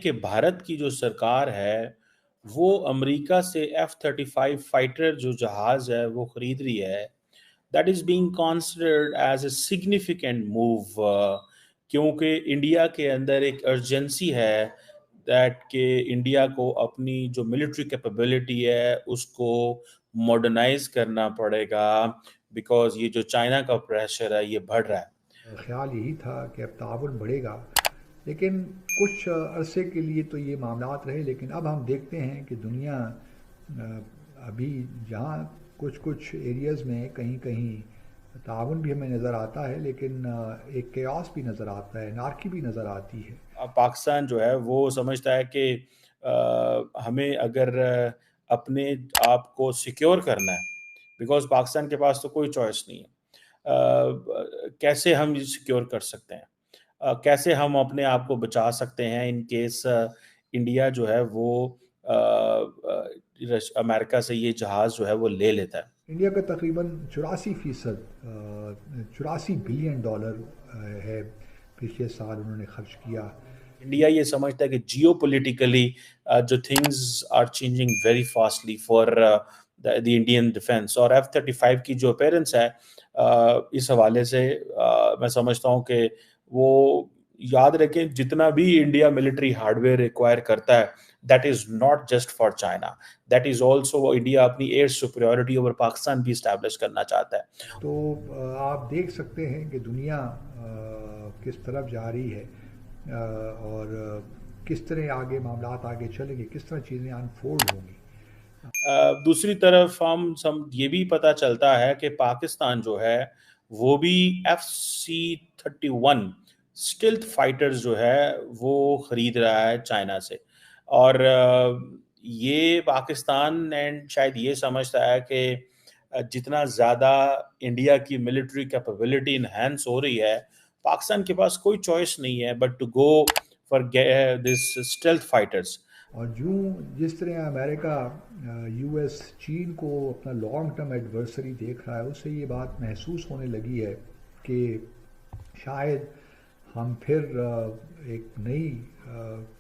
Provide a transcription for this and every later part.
کہ بھارت کی جو سرکار ہے وہ امریکہ سے F-35 فائٹر جو جہاز ہے وہ خرید رہی ہے. That is being considered as a significant move, کیونکہ انڈیا کے اندر ایک ارجنسی ہے دیٹ کہ انڈیا کو اپنی جو ملٹری کیپیبلٹی ہے اس کو ماڈرنائز کرنا پڑے گا، بیکاز یہ جو چائنا کا پریشر ہے یہ بڑھ رہا ہے. خیال یہی تھا کہ اب تعاون بڑھے گا، لیکن کچھ عرصے کے لیے تو یہ معاملات رہے، لیکن اب ہم دیکھتے ہیں کہ دنیا ابھی جہاں کچھ ایریاز میں کہیں کہیں تعاون بھی ہمیں نظر آتا ہے، لیکن ایک کیاس بھی نظر آتا ہے، انارکی بھی نظر آتی ہے. پاکستان جو ہے وہ سمجھتا ہے کہ ہمیں اگر اپنے آپ کو سیکیور کرنا ہے، بیکاز پاکستان کے پاس تو کوئی چوائس نہیں ہے، کیسے ہم یہ سیکیور کر سکتے ہیں، کیسے ہم اپنے آپ کو بچا سکتے ہیں ان کیس انڈیا جو ہے وہ امریکہ سے یہ جہاز جو ہے وہ لے لیتا ہے. انڈیا کا تقریباً 84% $84 بلین ہے پچھلے سال انہوں نے خرچ کیا. انڈیا یہ سمجھتا ہے کہ جیو پولیٹیکلی جو things are changing very fastly for the Indian defence, اور F-35 کی جو اپیرنس ہے اس حوالے سے میں سمجھتا ہوں کہ وہ یاد رکھیں جتنا بھی India military hard where require کرتا ہے that is not just for China, that is also India اپنی ایئر سپریورٹی اوور پاکستان بھی اسٹیبلش کرنا چاہتا ہے. تو آپ دیکھ سکتے ہیں کہ دنیا کس طرف جا رہی ہے اور کس طرح آگے معاملات آگے چلیں گے، کس طرح چیزیں انفولڈ ہوں گی. دوسری طرف یہ بھی پتہ چلتا ہے کہ پاکستان جو ہے وہ بھی F-31 اسٹیلتھ فائٹرز جو ہے وہ خرید رہا ہے چائنا سے، اور یہ پاکستان اینڈ شاید یہ سمجھتا ہے کہ جتنا زیادہ انڈیا کی ملٹری کیپیبلٹی انہینس ہو رہی ہے پاکستان کے پاس کوئی چوائس نہیں ہے but to go for this stealth fighters. اور جس طرح امریکہ یو ایس چین کو اپنا لانگ ٹرم ایڈورسری دیکھ رہا ہے، اس سے یہ بات محسوس ہونے لگی ہے کہ شاید ہم پھر ایک نئی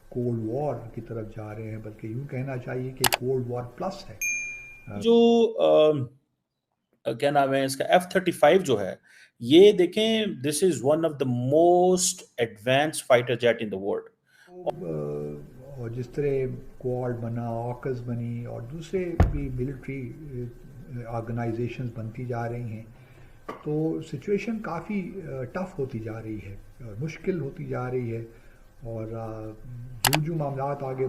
کولڈ وار کی طرف جا رہے ہیں، بلکہ یوں کہنا چاہیے کہ کولڈ وار پلس ہے. جو کیا نام ہے اس کا F-35 جو ہے یہ دیکھیں this is one of the most advance fighter jet in the world. اور جس طرح کوالڈ بنا، آکس بنی اور دوسرے بھی ملٹری آرگنائزیشنز بنتی جا رہی ہیں، تو سچویشن کافی ٹف ہوتی جا رہی ہے اور مشکل ہوتی جا رہی ہے، اور جو معاملات آگے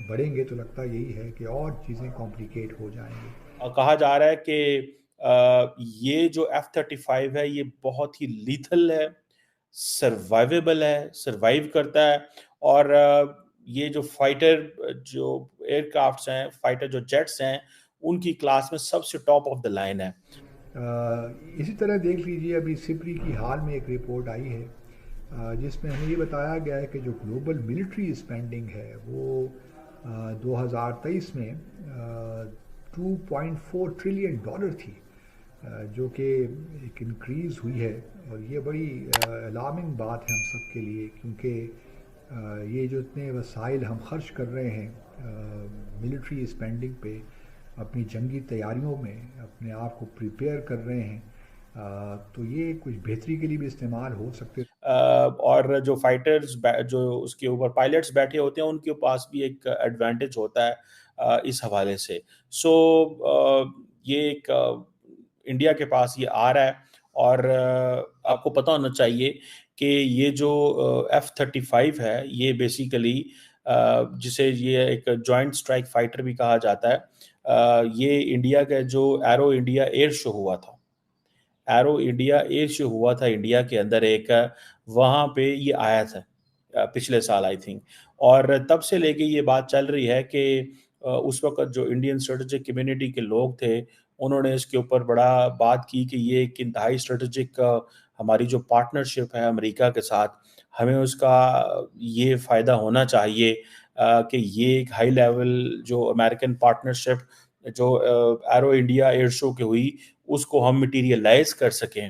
بڑھیں گے تو لگتا یہی ہے کہ اور چیزیں کمپلیکیٹ ہو جائیں گی. کہا جا رہا ہے کہ یہ جو F-35 ہے یہ بہت ہی لیتھل ہے، سروائیویبل ہے، سروائیو کرتا ہے، اور یہ جو فائٹر جو ایئر کرافٹس ہیں، فائٹر جو جیٹس ہیں ان کی کلاس میں سب سے ٹاپ آف دا لائن ہے. اسی طرح دیکھ لیجئے ابھی سپری کی حال میں ایک رپورٹ آئی ہے جس میں ہمیں یہ بتایا گیا ہے کہ جو گلوبل ملٹری اسپینڈنگ ہے وہ 2023 میں $2.4 ٹریلین تھی، جو کہ ایک انکریز ہوئی ہے، اور یہ بڑی الارمنگ بات ہے ہم سب کے لیے، کیونکہ یہ جو اتنے وسائل ہم خرچ کر رہے ہیں ملٹری اسپینڈنگ پہ، اپنی جنگی تیاریوں میں اپنے آپ کو پریپیئر کر رہے ہیں، تو یہ کچھ بہتری کے لیے بھی استعمال ہو سکتے. اور جو فائٹرز جو اس کے اوپر پائلٹس بیٹھے ہوتے ہیں ان کے پاس بھی ایک ایڈوانٹیج ہوتا ہے اس حوالے سے. سو یہ ایک انڈیا کے پاس یہ آ رہا ہے، اور آپ کو پتہ ہونا چاہیے کہ یہ جو F-35 ہے یہ بیسیکلی جسے یہ ایک جوائنٹ اسٹرائک فائٹر بھی کہا جاتا ہے، یہ انڈیا کا جو ایرو انڈیا ایئر شو ہوا تھا، ایرو انڈیا ایئر شو ہوا تھا انڈیا کے اندر ایک، وہاں پہ یہ آیا تھا پچھلے سال آئی تھنک، اور تب سے لے کے یہ بات چل رہی ہے کہ اس وقت جو انڈین اسٹریٹجک کمیونٹی کے لوگ تھے انہوں نے اس کے اوپر بڑا بات کی کہ یہ ایک انتہائی اسٹریٹجک ہماری جو پارٹنرشپ ہے امریکہ کے ساتھ، ہمیں اس کا یہ فائدہ ہونا چاہیے کہ یہ ایک ہائی لیول جو امریکن پارٹنرشپ جو ایرو انڈیا ایئر شو کی ہوئی اس کو ہم مٹیریلائز کر سکیں،